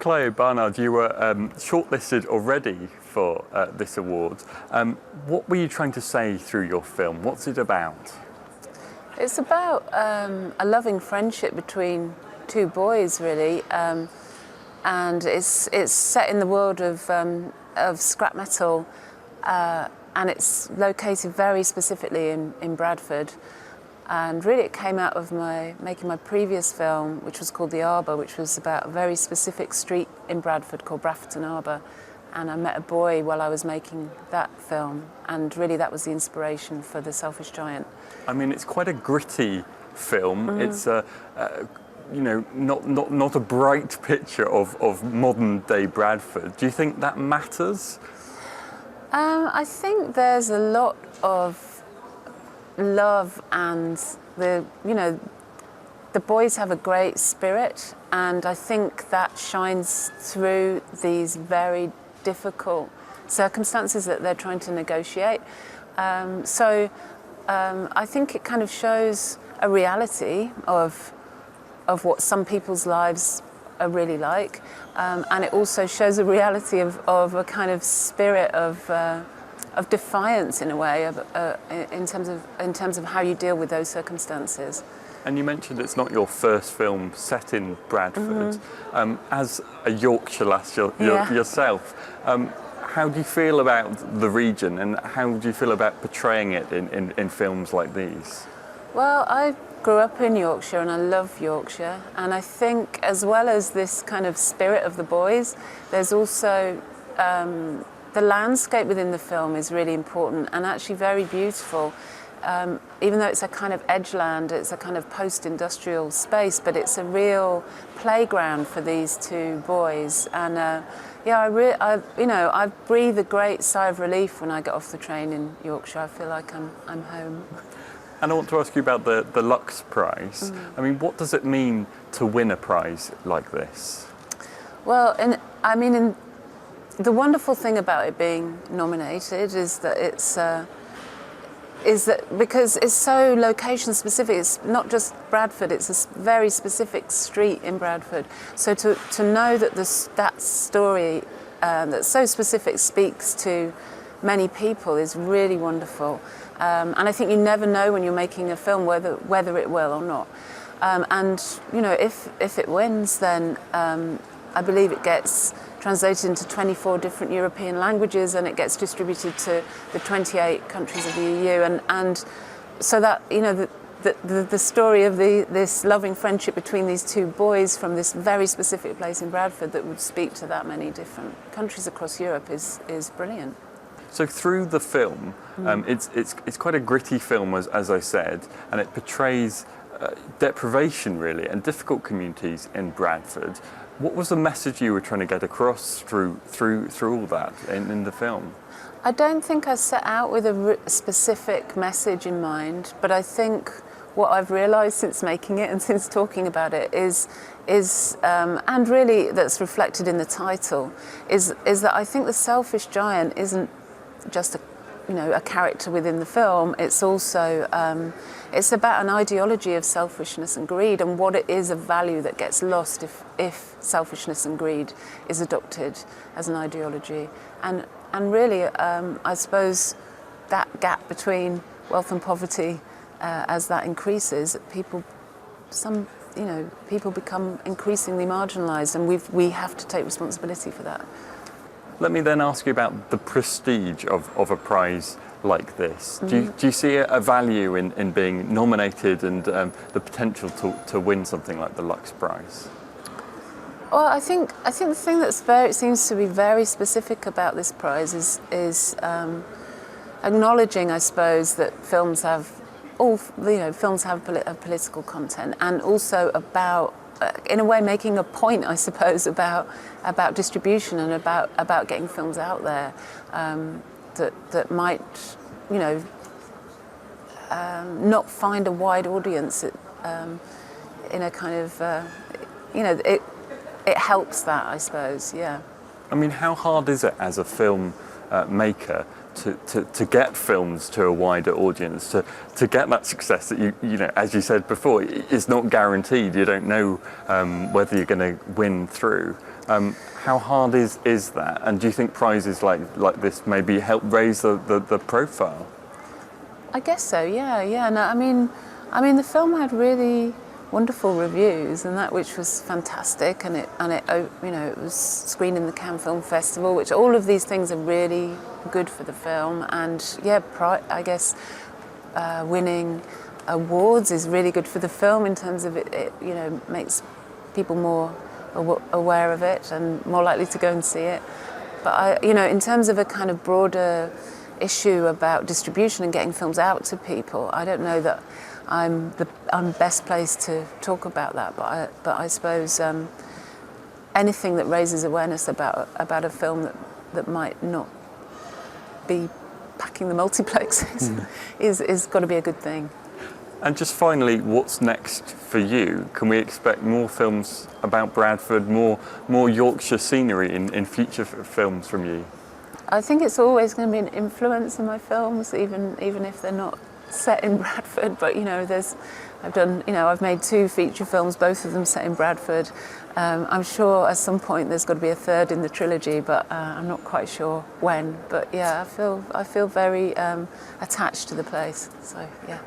Chloe Barnard, you were shortlisted already for this award. What were you trying to say through your film? What's it about? It's about a loving friendship between two boys, really, and it's set in the world of scrap metal, and it's located very specifically in Bradford. And really it came out of making my previous film, which was called The Arbour, which was about a very specific street in Bradford called Bradford Arbour. And I met a boy while I was making that film, and really that was the inspiration for The Selfish Giant. I mean, it's quite a gritty film. It's not a bright picture of modern day Bradford. Do you think that matters? I think there's a lot of love, and the boys have a great spirit, and I think that shines through these very difficult circumstances that they're trying to negotiate. So I think it kind of shows a reality of what some people's lives are really like, and it also shows a reality of a kind of spirit of defiance, in a way, in terms of how you deal with those circumstances. And you mentioned it's not your first film set in Bradford. As a Yorkshire lass yourself, how do you feel about the region, and how do you feel about portraying it in films like these? Well, I grew up in Yorkshire and I love Yorkshire, and I think as well as this kind of spirit of the boys, there's also the landscape within the film is really important and actually very beautiful. Even though it's a kind of edgeland, it's a kind of post-industrial space, but it's a real playground for these two boys. And I breathe a great sigh of relief when I get off the train in Yorkshire. I feel like I'm home. And I want to ask you about the Deluxe Prize. I mean, what does it mean to win a prize like this? Well, the wonderful thing about it being nominated is that because it's so location specific. It's not just Bradford, it's a very specific street in Bradford. So to know that that story that's so specific speaks to many people is really wonderful. And I think you never know when you're making a film whether it will or not. And if it wins, then I believe it gets translated into 24 different European languages, and it gets distributed to the 28 countries of the EU. And so that, the story of this loving friendship between these two boys from this very specific place in Bradford that would speak to that many different countries across Europe is brilliant. So through the film, it's quite a gritty film, as I said, and it portrays deprivation, really, and difficult communities in Bradford. What was the message you were trying to get across through all that in the film? I don't think I set out with a specific message in mind, but I think what I've realised since making it and since talking about it is and really that's reflected in the title, is that I think the Selfish Giant isn't just a character within the film. It's also it's about an ideology of selfishness and greed, and what it is, a value that gets lost if selfishness and greed is adopted as an ideology. And really, I suppose that gap between wealth and poverty, as that increases, people become increasingly marginalised, and we have to take responsibility for that. Let me then ask you about the prestige of a prize like this. Do you see a value in being nominated and the potential to win something like the Deluxe Prize? Well, I think the thing that seems to be very specific about this prize is acknowledging, I suppose, that films have a political content, and also about, in a way, making a point, I suppose, about distribution and about getting films out there that might, not find a wide audience in a kind of, it helps that, I suppose, yeah. I mean, how hard is it as a film maker to get films to a wider audience, to get that success that you know, as you said before, it's not guaranteed. You don't know whether you're going to win through. How hard is that? And do you think prizes like this maybe help raise the profile? I guess so. Yeah. No, I mean, the film had really wonderful reviews, and that which was fantastic. And it it was screened in the Cannes Film Festival, which all of these things are really good for the film. And yeah, I guess winning awards is really good for the film in terms of it makes people more aware of it and more likely to go and see it. But in terms of a kind of broader issue about distribution and getting films out to people, I don't know that I'm best placed to talk about that. But I suppose anything that raises awareness about a film that might not be packing the multiplexes is got to be a good thing. And just finally, what's next for you? Can we expect more films about Bradford, more Yorkshire scenery in future films from you? I think it's always going to be an influence in my films, even if they're not set in Bradford. But I've made 2 feature films, both of them set in Bradford. I'm sure at some point there's got to be a third in the trilogy, but I'm not quite sure when. But yeah, I feel very attached to the place. So yeah.